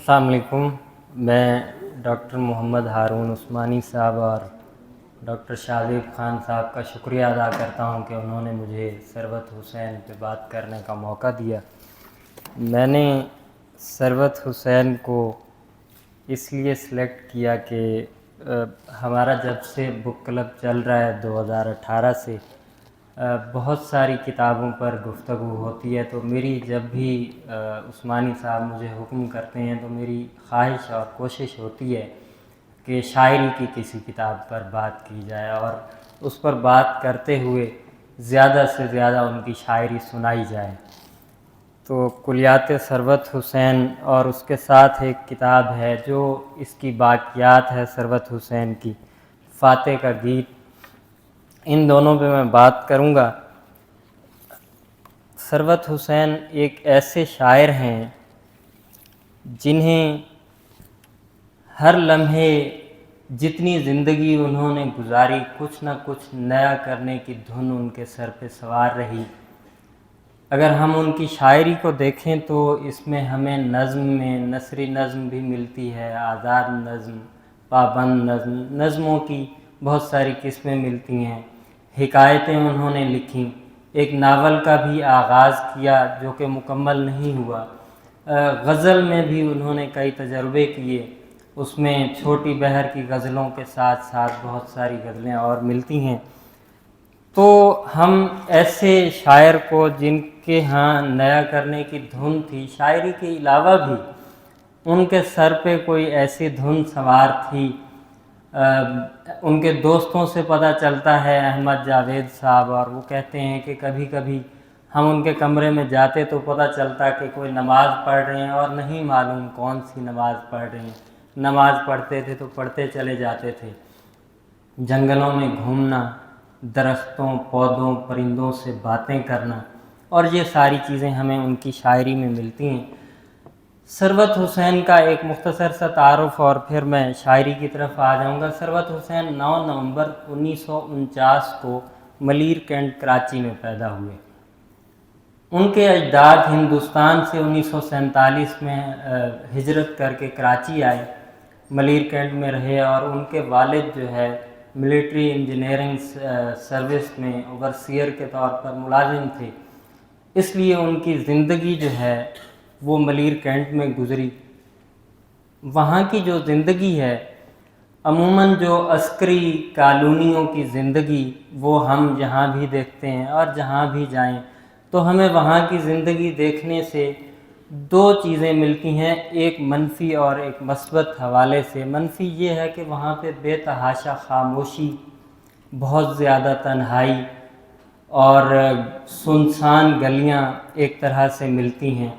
अस्सलाम वालेकुम। मैं डॉक्टर मोहम्मद हारून उस्मानी साहब और डॉक्टर शाहज़ेब ख़ान साहब का शुक्रिया अदा करता हूं कि उन्होंने मुझे सरवत हुसैन पे बात करने का मौका दिया। मैंने सरवत हुसैन को इसलिए सिलेक्ट किया कि हमारा जब से बुक क्लब चल रहा है 2018 से बहुत सारी किताबों पर गुफ्तगू होती है, तो मेरी जब भी उस्मानी साहब मुझे हुक्म करते हैं तो मेरी ख्वाहिश और कोशिश होती है कि शायरी की किसी किताब पर बात की जाए और उस पर बात करते हुए ज़्यादा से ज़्यादा उनकी शायरी सुनाई जाए। तो कुलियात सरवत हुसैन और उसके साथ एक किताब है जो इसकी बाक़ियात है सरवत हुसैन की, फ़ाते का गीत। इन दोनों पे मैं बात करूँगा। सरवत हुसैन एक ऐसे शायर हैं जिन्हें हर लम्हे जितनी ज़िंदगी उन्होंने गुजारी, कुछ ना कुछ नया करने की धुन उनके सर पे सवार रही। अगर हम उनकी शायरी को देखें तो इसमें हमें नज़्म में नसरी नज़्म भी मिलती है, आज़ाद नज़्म, पाबंद नज़्म, नज़्मों की बहुत सारी किस्में मिलती हैं। हिकायतें उन्होंने लिखीं, एक नावल का भी आगाज़ किया जो कि मुकम्मल नहीं हुआ। गज़ल में भी उन्होंने कई तजर्बे किए, उसमें छोटी बहर की गज़लों के साथ साथ बहुत सारी गज़लें और मिलती हैं। तो हम ऐसे शायर को जिनके यहाँ नया करने की धुन थी, शायरी के अलावा भी उनके सर पे कोई ऐसी धुन सवार थी। उनके दोस्तों से पता चलता है, अहमद जावेद साहब, और वो कहते हैं कि कभी कभी हम उनके कमरे में जाते तो पता चलता कि कोई नमाज़ पढ़ रहे हैं और नहीं मालूम कौन सी नमाज़ पढ़ रहे हैं। नमाज़ पढ़ते थे तो पढ़ते चले जाते थे। जंगलों में घूमना, दरख्तों, पौधों, परिंदों से बातें करना, और ये सारी चीज़ें हमें उनकी शायरी में मिलती हैं। सरवत हुसैन का एक मुख्तसर सा तारुफ और फिर मैं शायरी की तरफ आ जाऊंगा। सरवत हुसैन 9 नवंबर 1949 को मलीर कैंट कराची में पैदा हुए। उनके अजदाद हिंदुस्तान से 1947 में हिजरत करके कराची आए, मलीर कैंट में रहे, और उनके वालिद जो है मिलिट्री इंजीनियरिंग सर्विस में ओवरसियर के तौर पर मुलाजिम थे, इसलिए उनकी ज़िंदगी जो है वो मलीर कैंट में गुज़री। वहाँ की जो ज़िंदगी है, अमूमन जो अस्करी कॉलोनियों की ज़िंदगी, वो हम जहाँ भी देखते हैं और जहाँ भी जाएं तो हमें वहाँ की ज़िंदगी देखने से दो चीज़ें मिलती हैं, एक मनफ़ी और एक मस्बत हवाले से। मनफ़ी ये है कि वहाँ पे बेतहाशा खामोशी, बहुत ज़्यादा तन्हाई और सुनसान गलियाँ एक तरह से मिलती हैं।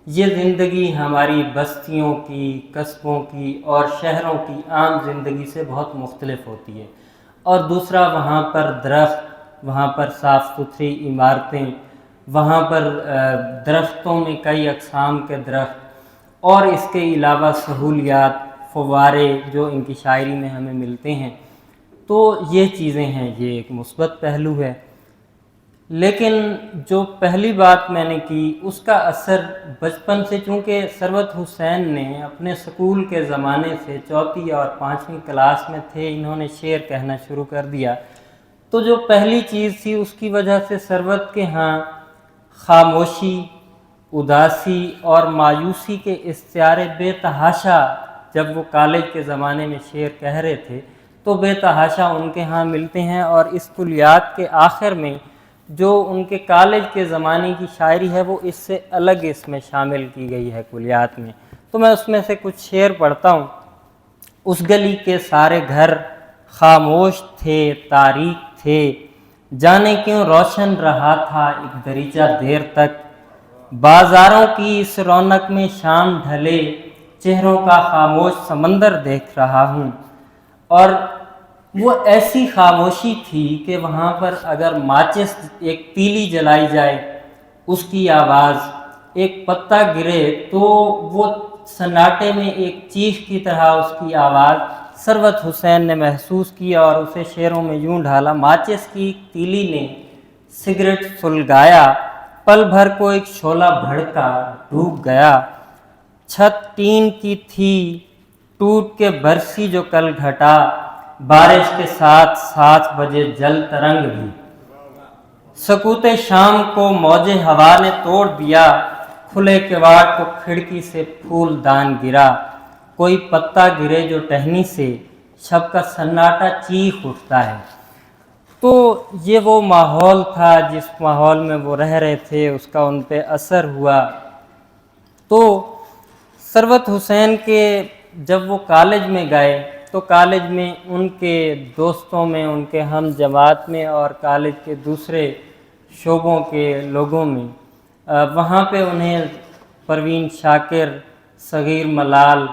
ये ज़िंदगी हमारी बस्तियों की, कस्बों की और शहरों की आम ज़िंदगी से बहुत मुख्तलिफ होती है। और दूसरा, वहाँ पर दरख्त, वहाँ पर साफ़ सुथरी इमारतें, वहाँ पर दरख्तों में कई अक़साम के दरख्त, और इसके अलावा सहूलियात, फव्वारे जो इनकी शायरी में हमें मिलते हैं। तो ये चीज़ें हैं, ये एक मुस्बत पहलू है। लेकिन जो पहली बात मैंने की उसका असर बचपन से, चूँकि सरवत हुसैन ने अपने स्कूल के ज़माने से 4वीं और 5वीं क्लास में थे, इन्होंने शेर कहना शुरू कर दिया। तो जो पहली चीज़ थी उसकी वजह से सरवत के यहाँ खामोशी, उदासी और मायूसी के इस्तिआरे बेतहाशा, जब वो कॉलेज के ज़माने में शेर कह रहे थे तो बेतहाशा उनके यहाँ मिलते हैं। और इस कुलियात के आखिर में जो उनके कॉलेज के ज़माने की शायरी है वो इससे अलग इसमें शामिल की गई है कुलियात में। तो मैं उसमें से कुछ शेर पढ़ता हूँ। उस गली के सारे घर खामोश थे, तारीक थे, जाने क्यों रोशन रहा था एक दरीचा देर तक। बाज़ारों की इस रौनक में शाम ढले, चेहरों का खामोश समंदर देख रहा हूँ। और वो ऐसी खामोशी थी कि वहाँ पर अगर माचिस, एक तीली जलाई जाए, उसकी आवाज़, एक पत्ता गिरे तो वो सन्नाटे में एक चीख की तरह उसकी आवाज़ सरवत हुसैन ने महसूस किया और उसे शेरों में यूं ढाला। माचिस की तीली ने सिगरेट सुलगाया, पल भर को एक शोला भड़का, डूब गया। छत टीन की थी टूट के बरसी जो कल घटा, बारिश के साथ 7 बजे जल तरंग भी। सकूते शाम को मौजे हवा ने तोड़ दिया, खुले किवाड़ को खिड़की से फूलदान गिरा। कोई पत्ता गिरे जो टहनी से, शब का सन्नाटा चीख उठता है। तो ये वो माहौल था जिस माहौल में वो रह रहे थे, उसका उन पे असर हुआ। तो सरवत हुसैन के जब वो कॉलेज में गए तो कॉलेज में उनके दोस्तों में, उनके हम जमात में और कॉलेज के दूसरे शोबों के लोगों में वहाँ पे उन्हें परवीन शाकिर, सगीर मलाल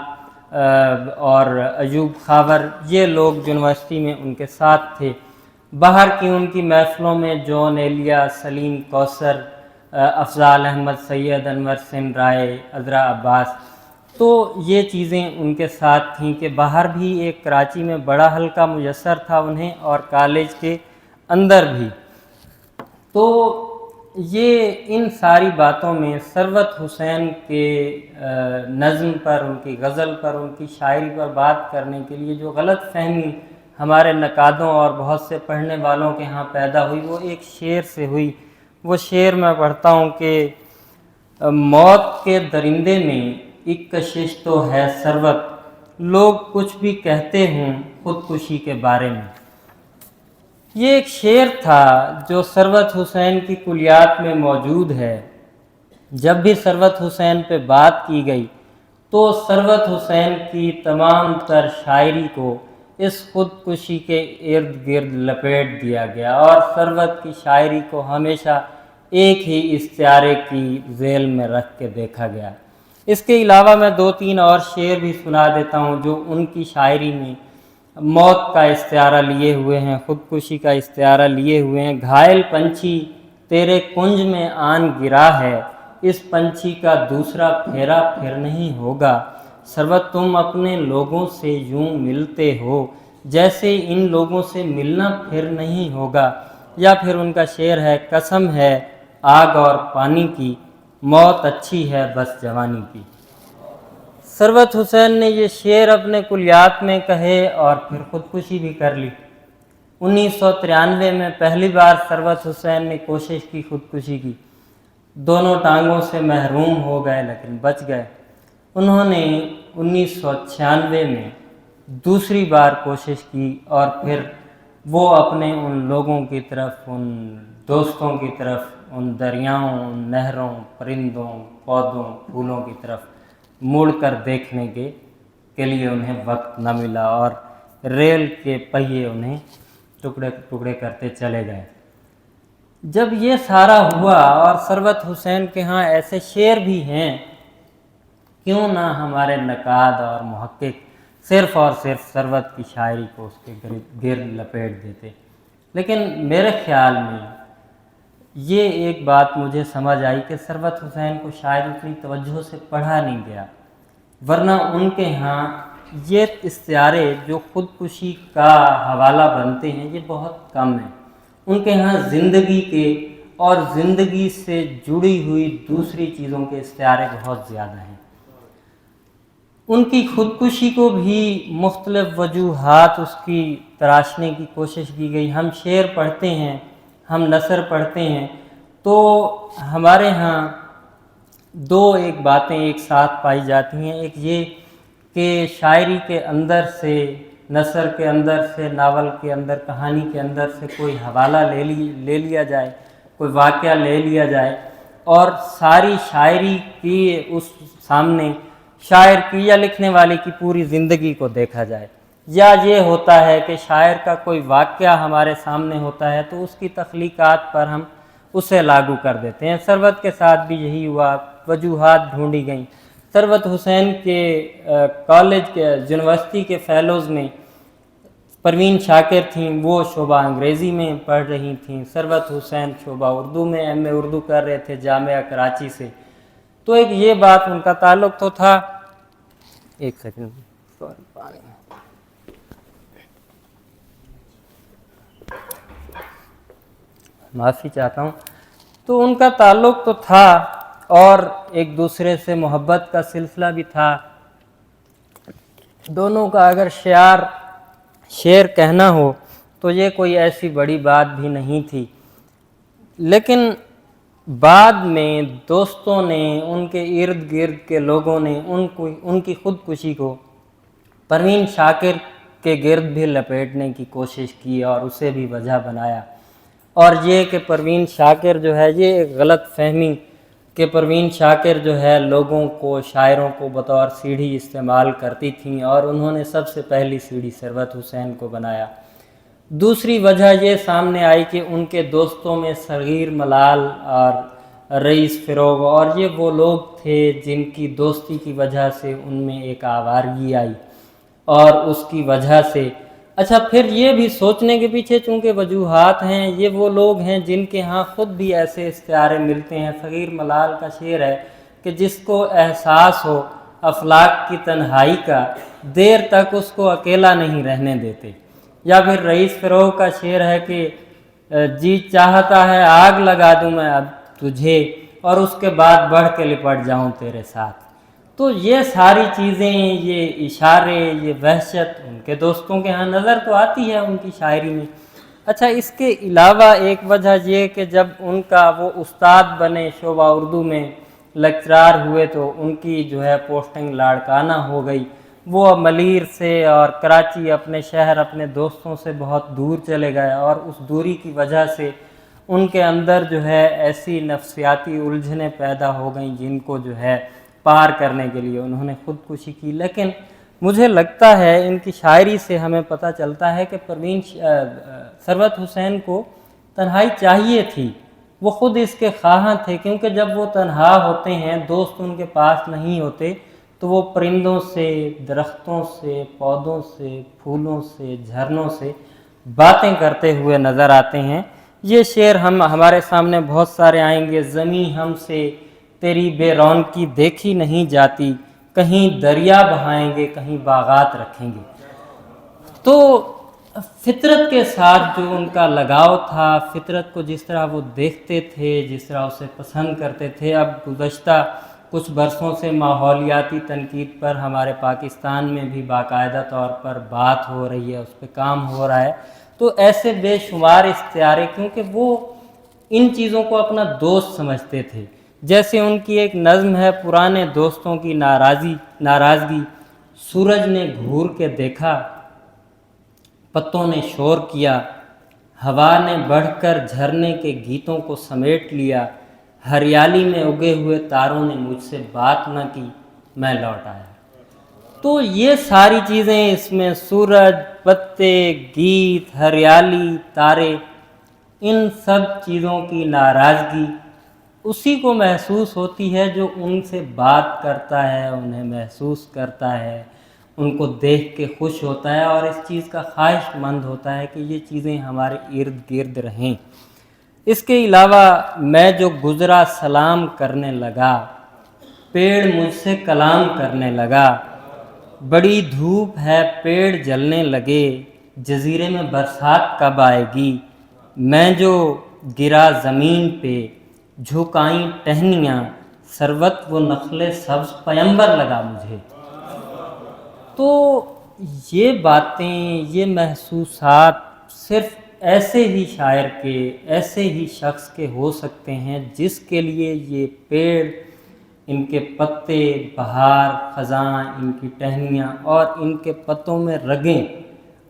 और अयूब खावर, ये लोग यूनिवर्सिटी में उनके साथ थे। बाहर की उनकी महफ़िलों में जॉन एलिया, सलीम कौसर, अफजाल अहमद, सैयद अनवर सिंह राय, अज़रा अब्बास, तो ये चीज़ें उनके साथ थीं कि बाहर भी एक कराची में बड़ा हल्का मुयस्सर था उन्हें और कॉलेज के अंदर भी। तो ये इन सारी बातों में सरवत हुसैन के नज़्म पर, उनकी गज़ल पर, उनकी शायरी पर बात करने के लिए जो गलत फहमी हमारे नकादों और बहुत से पढ़ने वालों के यहाँ पैदा हुई, वो एक शेर से हुई। वो शेर मैं पढ़ता हूँ कि मौत के दरिंदे में एक कशिश तो है सरवत, लोग कुछ भी कहते हों खुदकुशी के बारे में। ये एक शेर था जो सरवत हुसैन की कुलियात में मौजूद है। जब भी सरवत हुसैन पे बात की गई तो सरवत हुसैन की तमाम तर शायरी को इस खुदकुशी के इर्द गिर्द लपेट दिया गया और सरवत की शायरी को हमेशा एक ही इस्तिआरे की झेल में रख के देखा गया। इसके अलावा मैं 2-3 और शेर भी सुना देता हूँ जो उनकी शायरी में मौत का इस्तिआरा लिए हुए हैं, खुदकुशी का इस्तिआरा लिए हुए हैं। घायल पंछी तेरे कुंज में आन गिरा है, इस पंछी का दूसरा फेरा फिर नहीं होगा। सरवत तुम अपने लोगों से यूं मिलते हो जैसे इन लोगों से मिलना फिर नहीं होगा। या फिर उनका शेर है, कसम है आग और पानी की, मौत अच्छी है बस जवानी की। सरवत हुसैन ने ये शेर अपने कुलियात में कहे और फिर ख़ुदकुशी भी कर ली। 1993 में पहली बार सरवत हुसैन ने कोशिश की खुदकुशी की, दोनों टांगों से महरूम हो गए लेकिन बच गए। उन्होंने 1996 में दूसरी बार कोशिश की और फिर वो अपने उन लोगों की तरफ, उन दोस्तों की तरफ, उन दरियाओं, उन नहरों, परिंदों, पौधों, फूलों की तरफ मुड़कर देखने के लिए उन्हें वक्त न मिला और रेल के पहिए उन्हें टुकड़े टुकड़े करते चले गए। जब ये सारा हुआ और सरवत हुसैन के यहाँ ऐसे शेर भी हैं, क्यों ना हमारे नकाद और मुहक्किक सिर्फ़ और सिर्फ सरवत की शायरी को उसके गिर्द लपेट देते। लेकिन मेरे ख़्याल में ये एक बात मुझे समझ आई कि सरवत हुसैन को शायद उतनी तवज्जो से पढ़ा नहीं गया, वरना उनके यहाँ ये इस्तिआरे जो खुदकुशी का हवाला बनते हैं ये बहुत कम हैं। उनके यहाँ ज़िंदगी के और ज़िंदगी से जुड़ी हुई दूसरी चीज़ों के इस्तिआरे बहुत ज़्यादा हैं। उनकी खुदकुशी को भी मुख्तलिफ़ वजूहात उसकी तराशने की कोशिश की गई। हम शेर पढ़ते हैं, हम नसर पढ़ते हैं, तो हमारे यहाँ एक बातें एक साथ पाई जाती हैं। एक ये कि शायरी के अंदर से, नसर के अंदर से, नावल के अंदर, कहानी के अंदर से कोई हवाला ले लिया जाए, कोई वाक़या ले लिया जाए और सारी शायरी की उस सामने शायर की या लिखने वाले की पूरी ज़िंदगी को देखा जाए। या ये होता है कि शायर का कोई वाक़या हमारे सामने होता है तो उसकी तख्लीक़ात पर हम उसे लागू कर देते हैं। सरवत के साथ भी यही हुआ, वजूहात ढूंढी गई। सरवत हुसैन के कॉलेज के यूनिवर्सिटी के फ़ेलोज़ में परवीन शाकिर थीं, वो शोबा अंग्रेज़ी में पढ़ रही थीं। सरवत हुसैन शोबा उर्दू में एमए उर्दू कर रहे थे जामिया कराची से। तो एक ये बात उनका ताल्लुक़ तो था। एक सेकंड, पानी माफ़ी चाहता हूँ। तो उनका ताल्लुक़ तो था اور ایک دوسرے سے محبت کا سلسلہ بھی تھا۔ دونوں کا اگر شعر کہنا ہو تو یہ کوئی ایسی بڑی بات بھی نہیں تھی، لیکن بعد میں دوستوں نے، ان کے ارد گرد کے لوگوں نے ان کی خودکشی کو پروین شاکر کے گرد بھی لپیٹنے کی کوشش کی اور اسے بھی وجہ بنایا، اور یہ کہ پروین شاکر جو ہے، یہ ایک غلط فہمی کہ پروین شاکر جو ہے لوگوں کو، شاعروں کو بطور سیڑھی استعمال کرتی تھیں، اور انہوں نے سب سے پہلی سیڑھی ثروت حسین کو بنایا۔ دوسری وجہ یہ سامنے آئی کہ ان کے دوستوں میں صغیر ملال اور رئیس فروغ، اور یہ وہ لوگ تھے جن کی دوستی کی وجہ سے ان میں ایک آوارگی آئی، اور اس کی وجہ سے اچھا پھر یہ بھی سوچنے کے پیچھے چونکہ وجوہات ہیں، یہ وہ لوگ ہیں جن کے ہاں خود بھی ایسے استعارے ملتے ہیں۔ صغیر ملال کا شعر ہے کہ جس کو احساس ہو افلاک کی تنہائی کا، دیر تک اس کو اکیلا نہیں رہنے دیتے۔ یا پھر رئیس فروغ کا شعر ہے کہ جی چاہتا ہے آگ لگا دوں میں اب تجھے، اور اس کے بعد بڑھ کے لپٹ جاؤں تیرے ساتھ۔ تو یہ ساری چیزیں، یہ اشارے، یہ وحشت ان کے دوستوں کے ہاں نظر تو آتی ہے ان کی شاعری میں۔ اچھا اس کے علاوہ ایک وجہ یہ کہ جب ان کا وہ استاد بنے، شعبہ اردو میں لیکچرار ہوئے، تو ان کی جو ہے پوسٹنگ لاڑکانہ ہو گئی، وہ ملیر سے اور کراچی اپنے شہر اپنے دوستوں سے بہت دور چلے گئے، اور اس دوری کی وجہ سے ان کے اندر جو ہے ایسی نفسیاتی الجھنیں پیدا ہو گئیں جن کو جو ہے پار کرنے کے لیے انہوں نے خودکشی کی۔ لیکن مجھے لگتا ہے ان کی شاعری سے ہمیں پتہ چلتا ہے کہ ثروت حسین کو تنہائی چاہیے تھی، وہ خود اس کے خواہاں تھے، کیونکہ جب وہ تنہا ہوتے ہیں، دوست ان کے پاس نہیں ہوتے، تو وہ پرندوں سے، درختوں سے، پودوں سے، پھولوں سے، جھرنوں سے باتیں کرتے ہوئے نظر آتے ہیں۔ یہ شعر ہمارے سامنے بہت سارے آئیں گے۔ زمیں ہم سے تیری بے رونقی دیکھی نہیں جاتی، کہیں دریا بہائیں گے، کہیں باغات رکھیں گے۔ تو فطرت کے ساتھ جو ان کا لگاؤ تھا، فطرت کو جس طرح وہ دیکھتے تھے، جس طرح اسے پسند کرتے تھے، اب گزشتہ کچھ برسوں سے ماحولیاتی تنقید پر ہمارے پاکستان میں بھی باقاعدہ طور پر بات ہو رہی ہے، اس پہ کام ہو رہا ہے۔ تو ایسے بے شمار استعارے، کیونکہ وہ ان چیزوں کو اپنا دوست سمجھتے تھے۔ جیسے ان کی ایک نظم ہے، پرانے دوستوں کی ناراضگی، سورج نے گھور کے دیکھا، پتوں نے شور کیا، ہوا نے بڑھ کر جھرنے کے گیتوں کو سمیٹ لیا، ہریالی میں اگے ہوئے تاروں نے مجھ سے بات نہ کی، میں لوٹ آیا۔ تو یہ ساری چیزیں اس میں، سورج، پتے، گیت، ہریالی، تارے، ان سب چیزوں کی ناراضگی اسی کو محسوس ہوتی ہے جو ان سے بات کرتا ہے، انہیں محسوس کرتا ہے، ان کو دیکھ کے خوش ہوتا ہے، اور اس چیز کا خواہش مند ہوتا ہے کہ یہ چیزیں ہمارے ارد گرد رہیں۔ اس کے علاوہ میں جو گزرا سلام کرنے لگا، پیڑ مجھ سے کلام کرنے لگا، بڑی دھوپ ہے پیڑ جلنے لگے، جزیرے میں برسات کب آئے گی، میں جو گرا زمین پہ جھکائیں ٹہنیاں، ثروت وہ نخل سبز پیمبر لگا مجھے۔ تو یہ باتیں، یہ محسوسات صرف ایسے ہی شاعر کے، ایسے ہی شخص کے ہو سکتے ہیں جس کے لیے یہ پیڑ، ان کے پتے، بہار، خزاں، ان کی ٹہنیاں اور ان کے پتوں میں رگیں،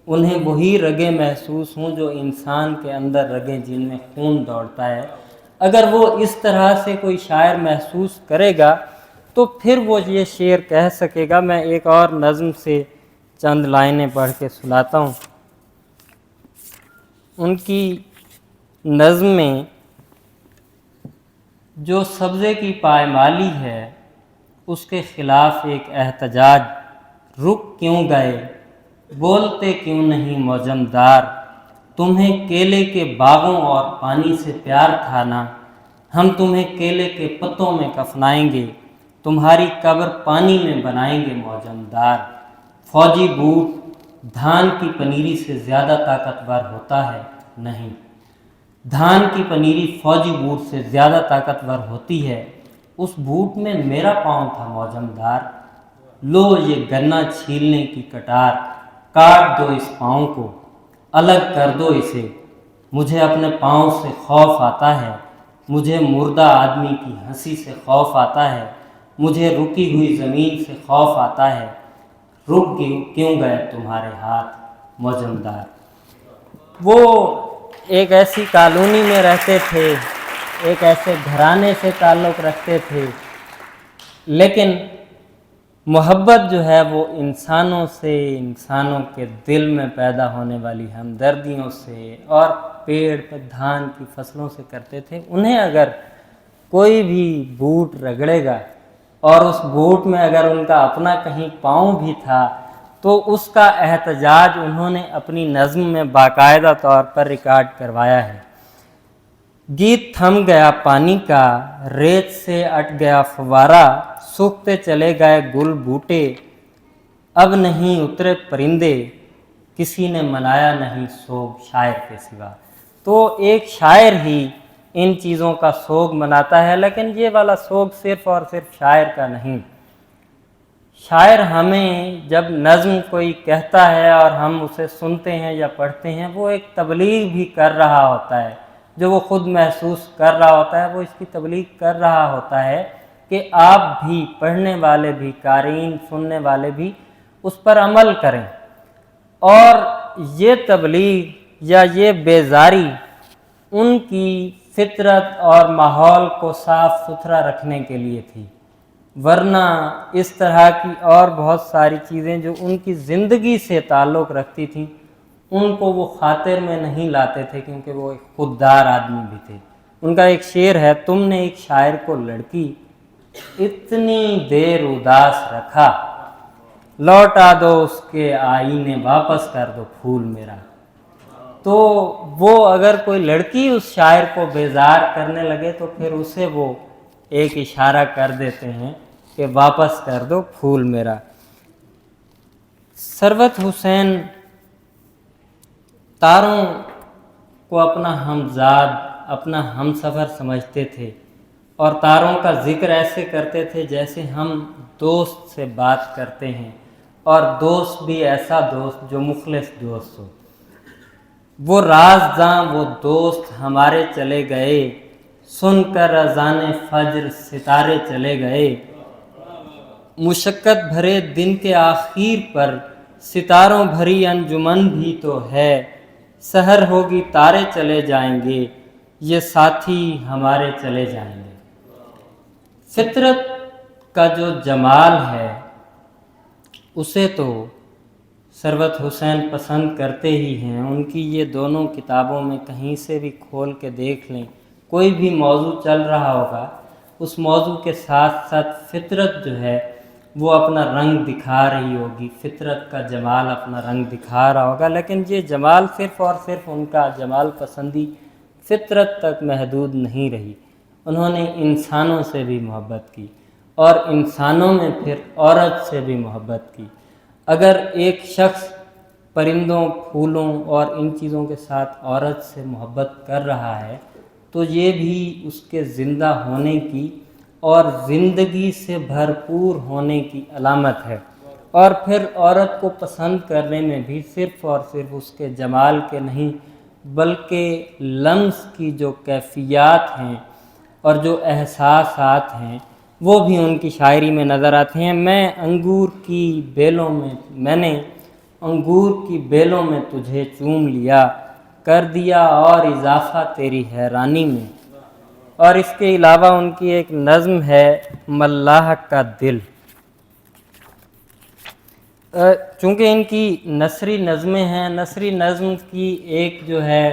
انہیں وہی رگیں محسوس ہوں جو انسان کے اندر رگیں جن میں خون دوڑتا ہے۔ اگر وہ اس طرح سے کوئی شاعر محسوس کرے گا تو پھر وہ یہ شعر کہہ سکے گا۔ میں ایک اور نظم سے چند لائنیں پڑھ کے سناتا ہوں۔ ان کی نظم میں جو سبزے کی پائمالی ہے، اس کے خلاف ایک احتجاج، رک کیوں گئے، بولتے کیوں نہیں موجمدار، تمہیں کیلے کے باغوں اور پانی سے پیار تھا نا، ہم تمہیں کیلے کے پتوں میں کفنائیں گے، تمہاری قبر پانی میں بنائیں گے موجمدار۔ فوجی بوٹ دھان کی پنیری سے زیادہ طاقتور ہوتا ہے؟ نہیں، دھان کی پنیری فوجی بوٹ سے زیادہ طاقتور ہوتی ہے، उस बूट में मेरा पाँव था मौजमदार। लो ये गन्ना छीलने की कटार, काट दो इस पाँव को, अलग कर दो इसे। मुझे अपने पाँव से खौफ आता है, मुझे मुर्दा आदमी की हंसी से खौफ आता है, मुझे रुकी हुई ज़मीन से खौफ आता है। रुक क्यों गए तुम्हारे हाथ मौजमदार। वो एक ऐसी कॉलोनी में रहते थे, एक ऐसे घराने से ताल्लुक़ रखते थे, लेकिन मोहब्बत जो है वो इंसानों से, इंसानों के दिल में पैदा होने वाली हमदर्दियों से और पेड़ पर धान की फसलों से करते थे। उन्हें अगर कोई भी बूट रगड़ेगा और उस बूट में अगर उनका अपना कहीं पाँव भी था तो उसका एहतजाज उन्होंने अपनी नज़्म में बाकायदा तौर पर रिकॉर्ड करवाया है। गीत थम गया पानी का, रेत से अट गया फवारा, सूखते चले गए गुल बूटे, अब नहीं उतरे परिंदे, किसी ने मनाया नहीं सोग शायर के सिवा। तो एक शायर ही इन चीज़ों का सोग मनाता है, लेकिन ये वाला सोग सिर्फ़ और सिर्फ शायर का नहीं। शायर हमें जब नज़्म कोई कहता है और हम उसे सुनते हैं या पढ़ते हैं, वो एक तबलीग भी कर रहा होता है। जो वो ख़ुद महसूस कर रहा होता है वो इसकी तबलीग कर रहा होता है कि आप भी, पढ़ने वाले भी, क़ारीन सुनने वाले भी उस पर अमल करें। और ये तबलीग या ये बेजारी उनकी फितरत और माहौल को साफ़ सुथरा रखने के लिए थी, वरना इस तरह की और बहुत सारी चीज़ें जो उनकी ज़िंदगी से ताल्लुक़ रखती थीं उनको वो खातिर में नहीं लाते थे, क्योंकि वो एक खुददार आदमी भी थे। उनका एक शेर है, तुमने एक शायर को लड़की इतनी देर उदास रखा, लौटा दो उसके आईने, वापस कर दो फूल मेरा। तो वो अगर कोई लड़की उस शायर को बेजार करने लगे तो फिर उसे वो एक इशारा कर देते हैं कि वापस कर दो फूल मेरा। सरवत हुसैन तारों को अपना हमजाद, अपना हमसफ़र समझते थे और तारों का ज़िक्र ऐसे करते थे जैसे हम दोस्त से बात करते हैं, और दोस्त भी ऐसा दोस्त जो मुखलिस दोस्त हो। वो राज़दां वो दोस्त हमारे चले गए, सुनकर अज़ाने फ़ज्र सितारे चले गए। मुशक्क़त भरे दिन के आखिर पर सितारों भरी अंजुमन भी तो है, सहर होगी तारे चले जाएंगे, ये साथी हमारे चले जाएंगे। फितरत का जो जमाल है उसे तो सरवत हुसैन पसंद करते ही हैं। उनकी ये दोनों किताबों में कहीं से भी खोल के देख लें, कोई भी मौजू चल रहा होगा, उस मौजू के साथ साथ फितरत जो है वो अपना रंग दिखा रही होगी, फितरत का जमाल अपना रंग दिखा रहा होगा। लेकिन ये जमाल सिर्फ़ और सिर्फ उनका जमाल पसंदी फितरत तक महदूद नहीं रही। उन्होंने इंसानों से भी मोहब्बत की और इंसानों में फिर औरत से भी मोहब्बत की। अगर एक शख्स परिंदों, फूलों और इन चीज़ों के साथ औरत से मोहब्बत कर रहा है तो ये भी उसके ज़िंदा होने की और ज़िंदगी से भरपूर होने की अलामत है। और फिर औरत को पसंद करने में भी सिर्फ़ और सिर्फ उसके जमाल के नहीं बल्कि लम्स की जो कैफ़ियत हैं और जो एहसासात हैं वो भी उनकी शायरी में नज़र आते हैं। मैंने अंगूर की बेलों में तुझे चूम लिया, कर दिया और इजाफ़ा तेरी हैरानी में। और इसके अलावा उनकी एक नज़्म है मल्लाह का दिल। चूँकि इनकी नसरी नज़में हैं, नसरी नज़्म की एक जो है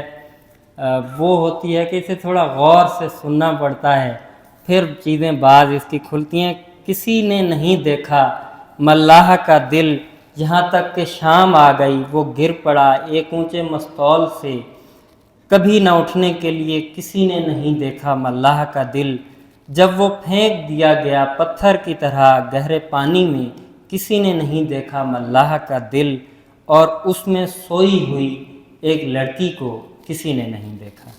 वो होती है कि इसे थोड़ा गौर से सुनना पड़ता है, फिर चीज़ें बाज़ इसकी खुलती हैं। किसी ने नहीं देखा मल्लाह का दिल, यहाँ तक कि शाम आ गई वो गिर पड़ा एक ऊंचे मस्तौल से, कभी न उठने के लिए किसी ने नहीं देखा मल्लाह का दिल। जब वो फेंक दिया गया पत्थर की तरह गहरे पानी में, किसी ने नहीं देखा मल्लाह का दिल। और उसमें सोई हुई एक लड़की को किसी ने नहीं देखा।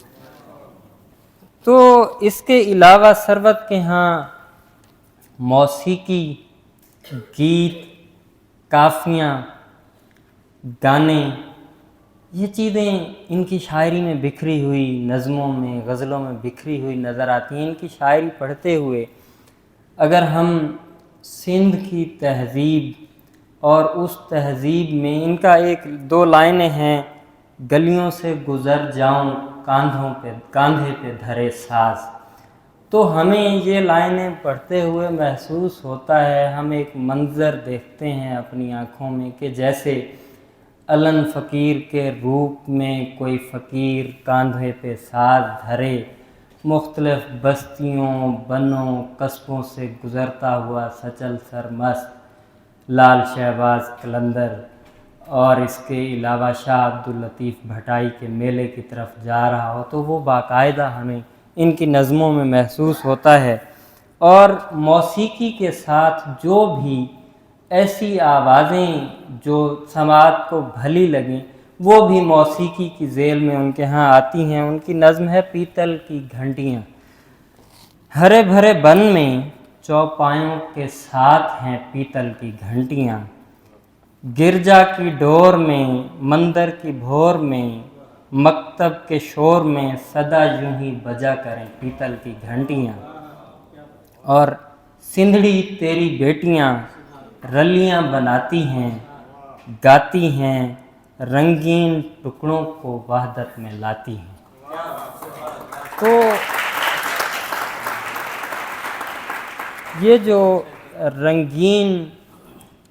तो इसके अलावा सरवत के यहाँ मौसीकी, गीत, काफ़ियाँ, गाने, ये चीज़ें इनकी शायरी में बिखरी हुई, नज़मों में, गज़लों में बिखरी हुई नज़र आती हैं। इनकी शायरी पढ़ते हुए अगर हम सिंध की तहज़ीब और उस तहज़ीब में इनका एक दो लाइनें हैं, गलियों से गुज़र जाऊं कांधे पे धरे साज, तो हमें ये लाइनें पढ़ते हुए महसूस होता है, हम एक मंज़र देखते हैं अपनी आँखों में कि जैसे अलन फ़कीर के रूप में कोई फ़कीर कांधे पे साज धरे, मुख्तलिफ़ बस्तियों, बनों, कस्बों से गुज़रता हुआ सचल सरमस्त लाल शहबाज कलंदर और इसके अलावा शाह अब्दुल लतीफ़ भटाई के मेले की तरफ जा रहा हो, तो वो बाकायदा हमें इनकी नज़मों में महसूस होता है। और मौसीकी के साथ जो भी ऐसी आवाज़ें जो समात को भली लगें, वो भी मौसीकी की झेल में उनके यहाँ आती हैं। उनकी नज़्म है पीतल की घंटियाँ। हरे भरे बन में चौपायों के साथ हैं पीतल की घंटियाँ, गिरजा की डोर में, मंदिर की भोर में, मकतब के शोर में सदा यूं ही बजा करें पीतल की घंटियाँ। और सिंधड़ी तेरी बेटियाँ रलियाँ बनाती हैं, गाती हैं, रंगीन टुकड़ों को वहदत में लाती हैं। तो ये जो रंगीन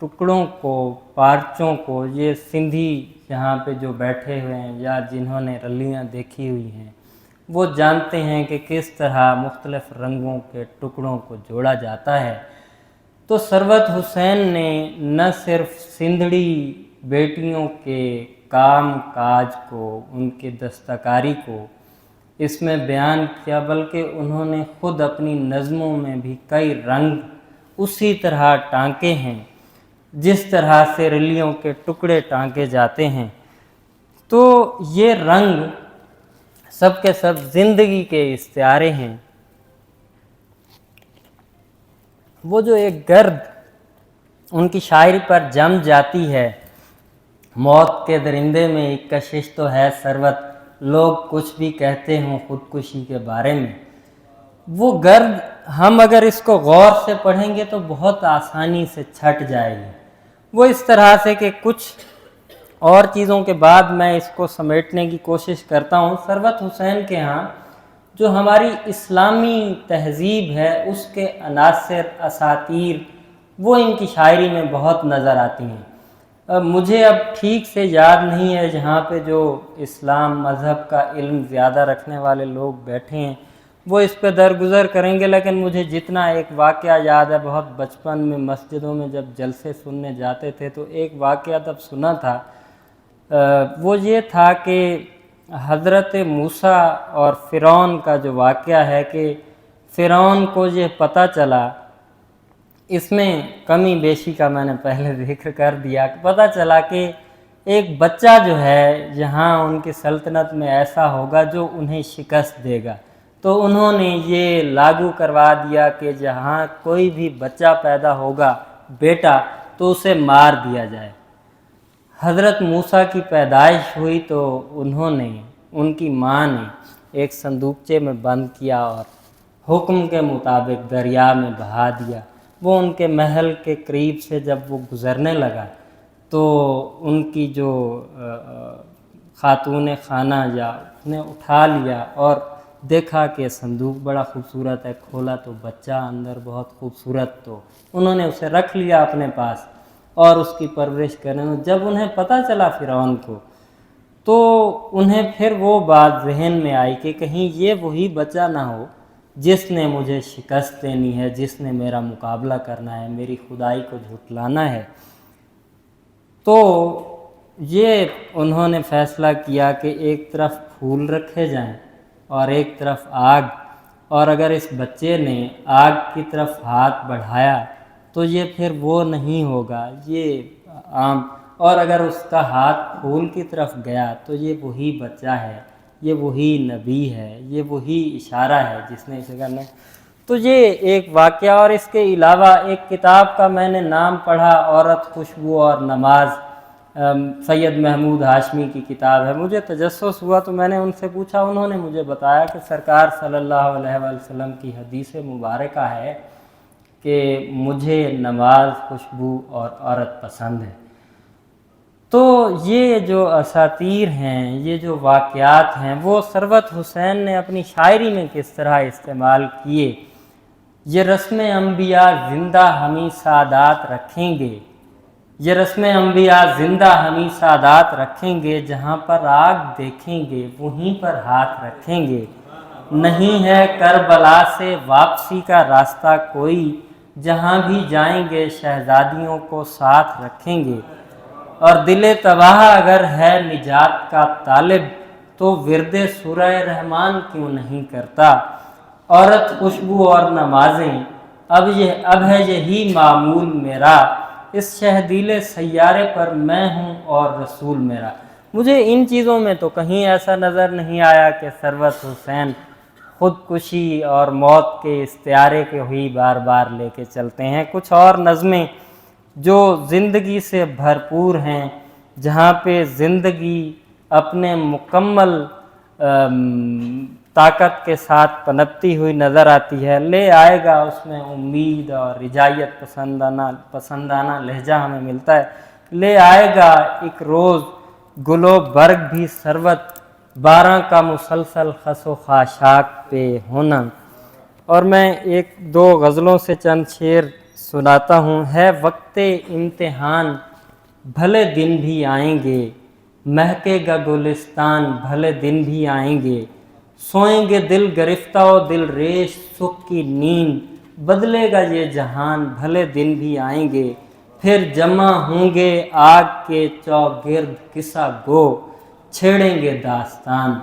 टुकड़ों को, पार्चों को, ये सिंधी यहाँ पे जो बैठे हुए हैं या जिन्होंने रलियाँ देखी हुई हैं, वो जानते हैं कि किस तरह मुख्तलिफ़ रंगों के टुकड़ों को जोड़ा जाता है। तो सरवत हुसैन ने न सिर्फ सिंधड़ी बेटियों के काम काज को, उनके दस्तकारी को इसमें बयान किया, बल्कि उन्होंने ख़ुद अपनी नज़मों में भी कई रंग उसी तरह टांके हैं जिस तरह से रलियों के टुकड़े टांके जाते हैं। तो ये रंग सब के सब ज़िंदगी के इस्तिआरे हैं। वो जो एक गर्द उनकी शायरी पर जम जाती है, मौत के दरिंदे में एक कशिश तो है सरवत, लोग कुछ भी कहते हों ख़ुदकुशी के बारे में, वो गर्द हम अगर इसको गौर से पढ़ेंगे तो बहुत आसानी से छट जाएगी। वो इस तरह से कि कुछ और चीज़ों के बाद मैं इसको समेटने की कोशिश करता हूँ। सरवत हुसैन के यहाँ जो हमारी इस्लामी तहज़ीब है उसके अनासर, असातीर, वो इनकी शायरी में बहुत नज़र आती हैं। मुझे अब ठीक से याद नहीं है जहाँ पे जो इस्लाम मज़हब का इल्म ज़्यादा रखने वाले लोग बैठे हैं वो इस पे दरगुज़र करेंगे, लेकिन मुझे जितना एक वाक़या याद है, बहुत बचपन में मस्जिदों में जब जलसे सुनने जाते थे तो एक वाक़या तब सुना था, वो ये था कि हज़रत मूसा और फ़िरौन का जो वाक़या है कि फ़िरौन को ये पता चला, इसमें कमी बेशी का मैंने पहले ज़िक्र कर दिया, पता चला कि एक बच्चा जो है यहाँ उनकी सल्तनत में ऐसा होगा जो उन्हें शिकस्त देगा। तो उन्होंने ये लागू करवा दिया कि जहाँ कोई भी बच्चा पैदा होगा बेटा तो उसे मार दिया जाए। हज़रत मूसा की पैदाइश हुई तो उन्होंने, उनकी माँ ने एक संदूकचे में बंद किया और हुक्म के मुताबिक दरिया में बहा दिया। वो उनके महल के करीब से जब वो गुज़रने लगा तो उनकी जो खातून खाना या ने उठा लिया और देखा कि संदूक बड़ा खूबसूरत है, खोला तो बच्चा अंदर बहुत खूबसूरत, तो उन्होंने उसे रख लिया अपने पास और उसकी परवरिश करने में। जब उन्हें पता चला फ़िरौन को तो उन्हें फिर वो बात जहन में आई कि कहीं ये वही बच्चा ना हो जिसने मुझे शिकस्त देनी है, जिसने मेरा मुकाबला करना है, मेरी खुदाई को झुटलाना है। तो ये उन्होंने फ़ैसला किया कि एक तरफ फूल रखे जाएं और एक तरफ आग, और अगर इस बच्चे ने आग की तरफ हाथ बढ़ाया तो ये फिर वो नहीं होगा, ये आम, और अगर उसका हाथ फूल की तरफ गया तो ये वही बच्चा है, ये वही नबी है, ये वही इशारा है जिसने इसे करना है। تو یہ ایک واقعہ، اور اس کے علاوہ ایک کتاب کا میں نے نام پڑھا، عورت، خوشبو اور نماز، سید محمود ہاشمی کی کتاب ہے۔ مجھے تجسس ہوا تو میں نے ان سے پوچھا، انہوں نے مجھے بتایا کہ سرکار صلی اللہ علیہ وآلہ وسلم کی حدیث مبارکہ ہے کہ مجھے نماز، خوشبو اور عورت پسند ہے۔ تو یہ جو اساطیر ہیں، یہ جو واقعات ہیں، وہ ثروت حسین نے اپنی شاعری میں کس طرح استعمال کیے۔ یہ رسم انبیاء زندہ ہمیں سادات رکھیں گے، یہ رسم انبیاء زندہ ہمیں سادات رکھیں گے، جہاں پر آگ دیکھیں گے وہیں پر ہاتھ رکھیں گے، نہیں ہے کربلا سے واپسی کا راستہ کوئی، جہاں بھی جائیں گے شہزادیوں کو ساتھ رکھیں گے، اور دل تباہ اگر ہے نجات کا طالب تو ورد سورہ رحمان کیوں نہیں کرتا، عورت، خوشبو اور نمازیں، اب ہے یہی معمول میرا، اس شہدیل سیارے پر میں ہوں اور رسول میرا۔ مجھے ان چیزوں میں تو کہیں ایسا نظر نہیں آیا کہ ثروت حسین خودکشی اور موت کے استعارے کے ہوئی بار بار لے کے چلتے ہیں۔ کچھ اور نظمیں جو زندگی سے بھرپور ہیں، جہاں پہ زندگی اپنے مکمل طاقت کے ساتھ پنپتی ہوئی نظر آتی ہے، لے آئے گا اس میں امید اور رجائیت پسندانہ لہجہ ہمیں ملتا ہے، لے آئے گا ایک روز گل و برگ بھی ثروت، بارہ کا مسلسل خس و خاشاک پہ ہونا۔ اور میں ایک دو غزلوں سے چند شعر سناتا ہوں۔ ہے وقت امتحان بھلے دن بھی آئیں گے، مہکے گا گلستان بھلے دن بھی آئیں گے، سوئیں گے دل گرفتہ و دل ریش سکھ کی نیند، بدلے گا یہ جہان بھلے دن بھی آئیں گے، پھر جمع ہوں گے آگ کے چوگرد قصہ گو، چھیڑیں گے داستان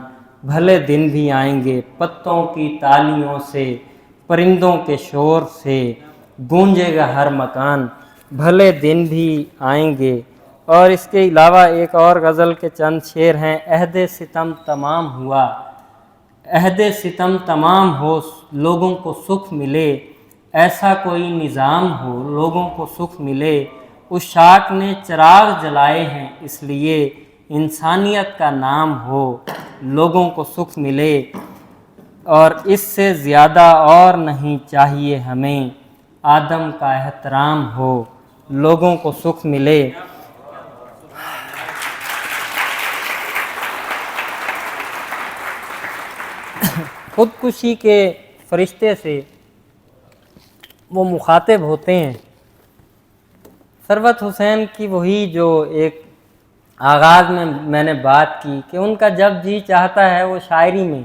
بھلے دن بھی آئیں گے، پتوں کی تالیوں سے، پرندوں کے شور سے، گونجے گا ہر مکان بھلے دن بھی آئیں گے۔ اور اس کے علاوہ ایک اور غزل کے چند شعر ہیں۔ عہد ستم تمام ہوا، عہد ستم تمام ہو، لوگوں کو سکھ ملے، ایسا کوئی نظام ہو لوگوں کو سکھ ملے، عشاق نے چراغ جلائے ہیں اس لیے، انسانیت کا نام ہو لوگوں کو سکھ ملے، اور اس سے زیادہ اور نہیں چاہیے ہمیں، آدم کا احترام ہو لوگوں کو سکھ ملے۔ خودکشی کے فرشتے سے وہ مخاطب ہوتے ہیں ثروت حسین کی، وہی جو ایک آغاز میں نے بات کی کہ ان کا جب جی چاہتا ہے وہ شاعری میں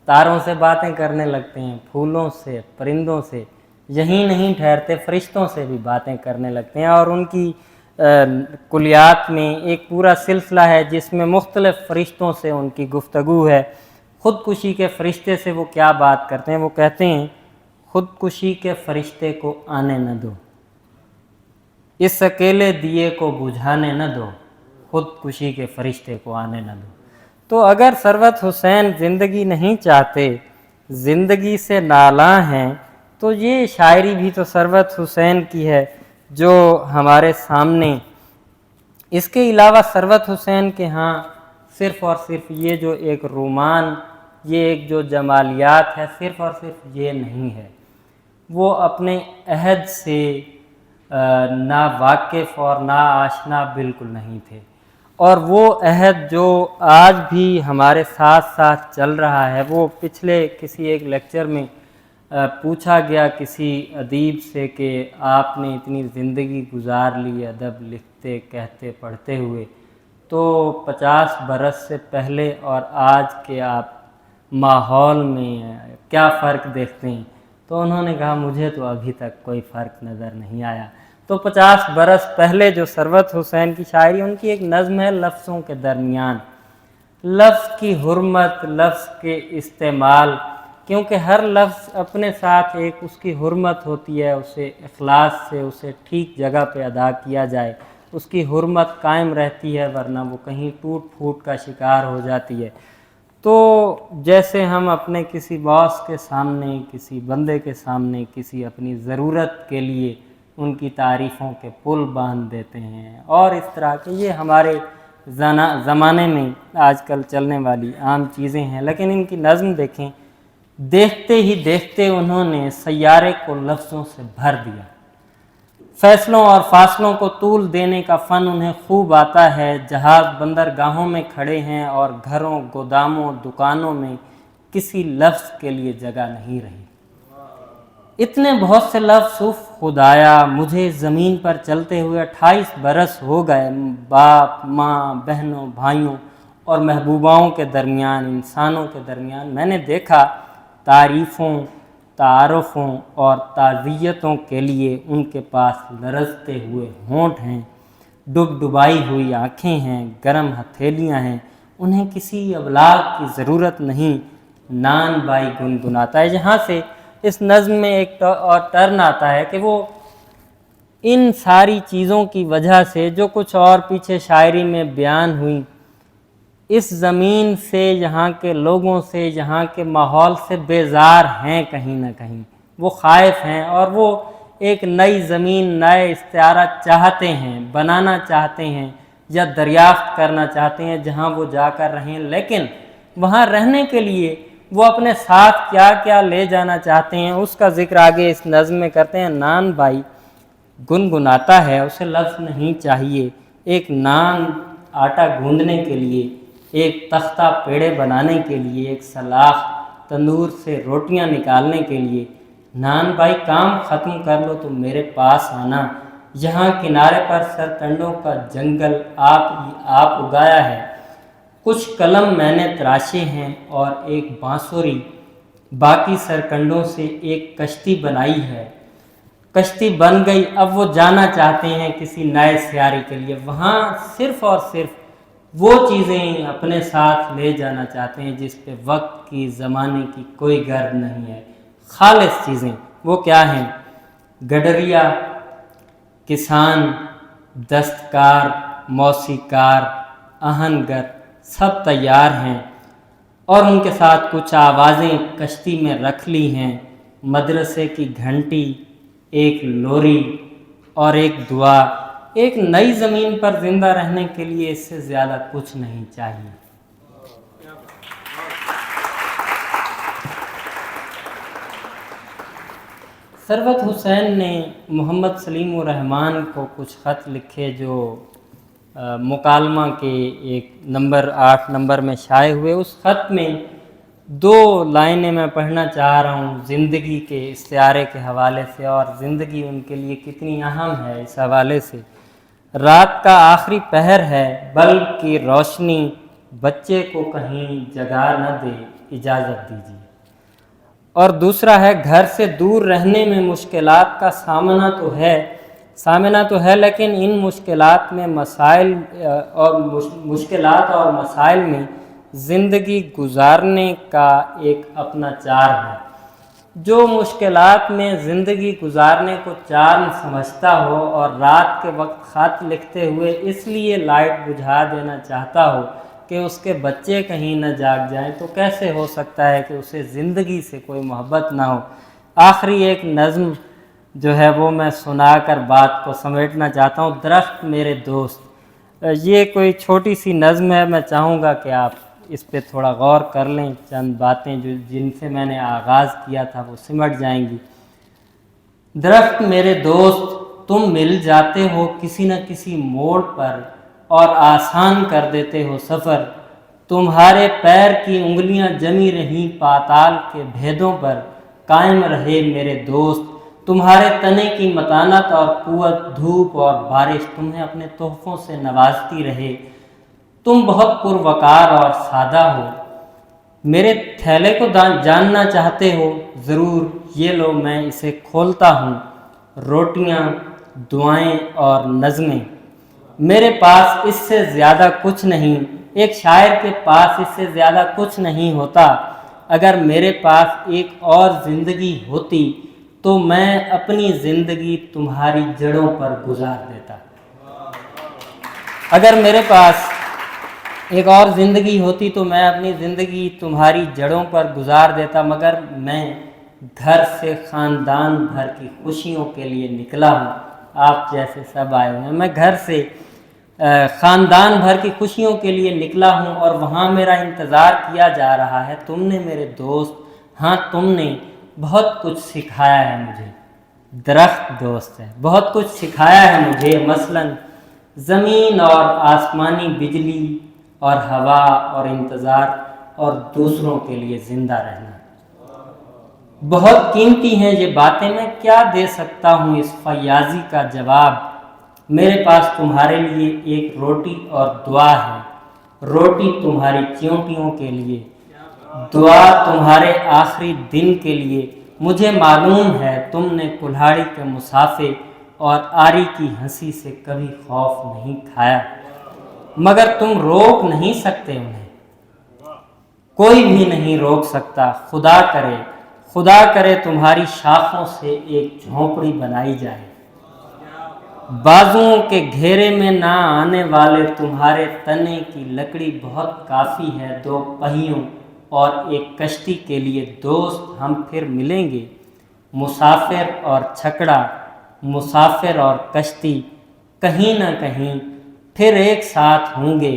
تاروں سے باتیں کرنے لگتے ہیں، پھولوں سے، پرندوں سے، یہیں نہیں ٹھہرتے فرشتوں سے بھی باتیں کرنے لگتے ہیں، اور ان کی کلیات میں ایک پورا سلسلہ ہے جس میں مختلف فرشتوں سے ان کی گفتگو ہے۔ خودکشی کے فرشتے سے وہ کیا بات کرتے ہیں؟ وہ کہتے ہیں خودکشی کے فرشتے کو آنے نہ دو، اس اکیلے دیے کو بجھانے نہ دو، خودکشی کے فرشتے کو آنے نہ دو۔ تو اگر ثروت حسین زندگی نہیں چاہتے، زندگی سے نالاں ہیں، تو یہ شاعری بھی تو ثروت حسین کی ہے جو ہمارے سامنے۔ اس کے علاوہ ثروت حسین کے ہاں صرف اور صرف یہ جو ایک رومان، یہ ایک جو جمالیات ہے، صرف اور صرف یہ نہیں ہے، وہ اپنے عہد سے نا واقف اور نا آشنا بالکل نہیں تھے، اور وہ عہد جو آج بھی ہمارے ساتھ ساتھ چل رہا ہے، وہ پچھلے کسی ایک لیکچر میں پوچھا گیا کسی ادیب سے کہ آپ نے اتنی زندگی گزار لی ادب لکھتے کہتے پڑھتے ہوئے، تو 50 برس سے پہلے اور آج کے آپ ماحول میں کیا فرق دیکھتے ہیں؟ تو انہوں نے کہا مجھے تو ابھی تک کوئی فرق نظر نہیں آیا۔ تو 50 برس پہلے جو ثروت حسین کی شاعری، ان کی ایک نظم ہے لفظوں کے درمیان، لفظ کی حرمت، لفظ کے استعمال، کیونکہ ہر لفظ اپنے ساتھ ایک اس کی حرمت ہوتی ہے، اسے اخلاص سے اسے ٹھیک جگہ پہ ادا کیا جائے، اس کی حرمت قائم رہتی ہے، ورنہ وہ کہیں ٹوٹ پھوٹ کا شکار ہو جاتی ہے۔ تو جیسے ہم اپنے کسی باس کے سامنے، کسی بندے کے سامنے، کسی اپنی ضرورت کے لیے ان کی تعریفوں کے پل باندھ دیتے ہیں، اور اس طرح کے یہ ہمارے زمانے میں آج کل چلنے والی عام چیزیں ہیں، لیکن ان کی نظم دیکھیں، دیکھتے ہی دیکھتے انہوں نے سیارے کو لفظوں سے بھر دیا۔ فیصلوں اور فاصلوں کو طول دینے کا فن انہیں خوب آتا ہے، جہاز بندرگاہوں میں کھڑے ہیں اور گھروں، گوداموں، دکانوں میں کسی لفظ کے لیے جگہ نہیں رہی۔ اتنے بہت سے لفظ، اف خدایا، مجھے زمین پر چلتے ہوئے 28 برس ہو گئے، باپ، ماں، بہنوں، بھائیوں اور محبوباؤں کے درمیان، انسانوں کے درمیان میں نے دیکھا تعریفوں، تعارفوں اور تعزیتوں کے لیے ان کے پاس لرزتے ہوئے ہونٹ ہیں، ڈبائی ہوئی آنکھیں ہیں، گرم ہتھیلیاں ہیں، انہیں کسی ابلاغ کی ضرورت نہیں۔ نان بائی گنگناتا ہے۔ جہاں سے اس نظم میں ایک اور ٹرن آتا ہے کہ وہ ان ساری چیزوں کی وجہ سے جو کچھ اور پیچھے شاعری میں بیان ہوئی، اس زمین سے، یہاں کے لوگوں سے، یہاں کے ماحول سے بیزار ہیں کہیں نہ کہیں، وہ خائف ہیں، اور وہ ایک نئی زمین، نئے استعارہ چاہتے ہیں، بنانا چاہتے ہیں یا دریافت کرنا چاہتے ہیں جہاں وہ جا کر رہیں، لیکن وہاں رہنے کے لیے وہ اپنے ساتھ کیا کیا لے جانا چاہتے ہیں، اس کا ذکر آگے اس نظم میں کرتے ہیں۔ نان بھائی گنگناتا ہے، اسے لفظ نہیں چاہیے، ایک نان آٹا گوندنے کے لیے، ایک تختہ پیڑے بنانے کے لیے، ایک سلاخ تندور سے روٹیاں نکالنے کے لیے۔ نان بھائی کام ختم کر لو تو میرے پاس آنا، یہاں کنارے پر سرکنڈوں کا جنگل آپ اگایا ہے، کچھ قلم میں نے تراشے ہیں اور ایک بانسری، باقی سرکنڈوں سے ایک کشتی بنائی ہے، کشتی بن گئی، اب وہ جانا چاہتے ہیں کسی نئے سیارے کے لیے، وہاں صرف اور صرف وہ چیزیں اپنے ساتھ لے جانا چاہتے ہیں جس پہ وقت کی، زمانے کی کوئی گرد نہیں ہے، خالص چیزیں۔ وہ کیا ہیں؟ گڈریا، کسان، دستکار، موسیقار، آہنگر، سب تیار ہیں، اور ان کے ساتھ کچھ آوازیں کشتی میں رکھ لی ہیں، مدرسے کی گھنٹی، ایک لوری اور ایک دعا۔ ایک نئی زمین پر زندہ رہنے کے لیے اس سے زیادہ کچھ نہیں چاہیے۔ ثروت حسین نے محمد سلیم الرحمن کو کچھ خط لکھے جو مکالمہ کے ایک نمبر 8 نمبر میں شائع ہوئے۔ اس خط میں 2 لائنیں میں پڑھنا چاہ رہا ہوں زندگی کے استعارے کے حوالے سے، اور زندگی ان کے لیے کتنی اہم ہے اس حوالے سے۔ رات کا آخری پہر ہے، بلب کی روشنی بچے کو کہیں جگا نہ دے، اجازت دیجیے۔ اور دوسرا ہے، گھر سے دور رہنے میں مشکلات کا سامنا تو ہے لیکن ان مشکلات میں مشکلات اور مسائل میں زندگی گزارنے کا ایک اپنا چارم ہے۔ جو مشکلات میں زندگی گزارنے کو چارم سمجھتا ہو اور رات کے وقت خط لکھتے ہوئے اس لیے لائٹ بجھا دینا چاہتا ہو کہ اس کے بچے کہیں نہ جاگ جائیں، تو کیسے ہو سکتا ہے کہ اسے زندگی سے کوئی محبت نہ ہو۔ آخری ایک نظم جو ہے وہ میں سنا کر بات کو سمیٹنا چاہتا ہوں۔ درخت میرے دوست، یہ کوئی چھوٹی سی نظم ہے، میں چاہوں گا کہ آپ اس پہ تھوڑا غور کر لیں، چند باتیں جن سے میں نے آغاز کیا تھا وہ سمٹ جائیں گی۔ درخت میرے دوست، تم مل جاتے ہو کسی نہ کسی موڑ پر اور آسان کر دیتے ہو سفر، تمہارے پیر کی انگلیاں جمی رہیں پاتال کے بھیدوں پر، قائم رہے میرے دوست تمہارے تنے کی متانت اور قوت، دھوپ اور بارش تمہیں اپنے تحفوں سے نوازتی رہے، تم بہت پروقار اور سادہ ہو، میرے تھیلے کو جاننا چاہتے ہو، ضرور یہ لو میں اسے کھولتا ہوں، روٹیاں، دعائیں اور نظمیں، میرے پاس اس سے زیادہ کچھ نہیں، ایک شاعر کے پاس اس سے زیادہ کچھ نہیں ہوتا، اگر میرے پاس ایک اور زندگی ہوتی تو میں اپنی زندگی تمہاری جڑوں پر گزار دیتا۔ اگر میرے پاس ایک اور زندگی ہوتی تو میں اپنی زندگی تمہاری جڑوں پر گزار دیتا، مگر میں گھر سے خاندان بھر کی خوشیوں کے لیے نکلا ہوں۔ آپ جیسے سب آئے ہوئے ہیں، میں گھر سے خاندان بھر کی خوشیوں کے لیے نکلا ہوں اور وہاں میرا انتظار کیا جا رہا ہے۔ تم نے میرے دوست، ہاں تم نے بہت کچھ سکھایا ہے مجھے۔ درخت دوست ہے، بہت کچھ سکھایا ہے مجھے، مثلاً زمین اور آسمانی، بجلی اور ہوا اور انتظار اور دوسروں کے لیے زندہ رہنا۔ بہت قیمتی ہیں یہ باتیں، میں کیا دے سکتا ہوں اس فیاضی کا جواب۔ میرے پاس تمہارے لیے ایک روٹی اور دعا ہے، روٹی تمہاری چیونٹیوں کے لیے، دعا تمہارے آخری دن کے لیے۔ مجھے معلوم ہے تم نے کلہاڑی کے مسافے اور آری کی ہنسی سے کبھی خوف نہیں کھایا، مگر تم روک نہیں سکتے انہیں، کوئی بھی نہیں روک سکتا۔ خدا کرے تمہاری شاخوں سے ایک جھونپڑی بنائی جائے، بازوؤں کے گھیرے میں نہ آنے والے تمہارے تنے کی لکڑی بہت کافی ہے۔ دو پہیوں اور ایک کشتی کے لیے دوست ہم پھر ملیں گے، مسافر اور چھکڑا، مسافر اور کشتی کہیں نہ کہیں پھر ایک ساتھ ہوں گے،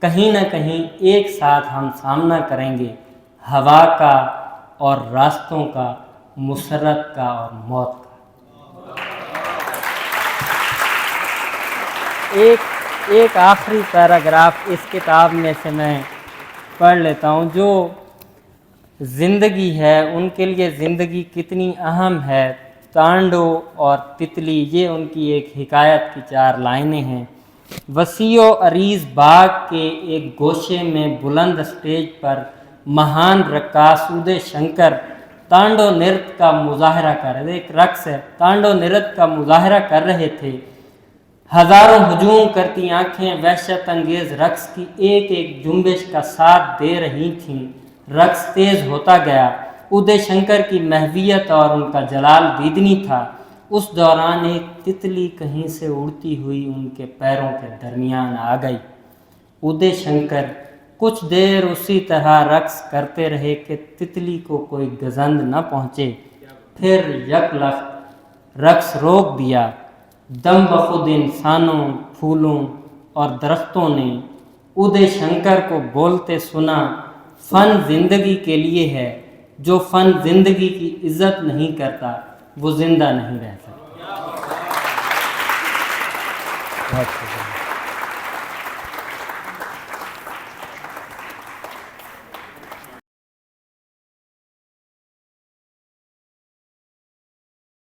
کہیں نہ کہیں ایک ساتھ ہم سامنا کریں گے، ہوا کا اور راستوں کا، مسرت کا اور موت کا۔ ایک آخری پیراگراف اس کتاب میں سے میں پڑھ لیتا ہوں۔ جو زندگی ہے ان کے لیے زندگی کتنی اہم ہے۔ تانڈو اور تتلی، یہ ان کی ایک حکایت کی 4 لائنیں ہیں۔ وسیع و عریض باغ کے ایک گوشے میں بلند اسٹیج پر مہان رقاص ادے شنکر تانڈو نرت کا مظاہرہ کر رہے تھے، ایک رقص ہے، تانڈو نرت کا مظاہرہ کر رہے تھے۔ ہزاروں ہجوم کرتی آنکھیں وحشت انگیز رقص کی ایک ایک جنبش کا ساتھ دے رہی تھیں۔ رقص تیز ہوتا گیا، ادے شنکر کی محویت اور ان کا جلال دیدنی تھا۔ اس دوران ایک تتلی کہیں سے اڑتی ہوئی ان کے پیروں کے درمیان آ گئی۔ ادے شنکر کچھ دیر اسی طرح رقص کرتے رہے کہ تتلی کو کوئی گزند نہ پہنچے، پھر یکلخت رقص روک دیا۔ دم بخود انسانوں، پھولوں اور درختوں نے ادے شنکر کو بولتے سنا، فن زندگی کے لیے ہے، جو فن زندگی کی عزت نہیں کرتا وہ زندہ نہیں رہ سکتا۔ بہت شکریہ۔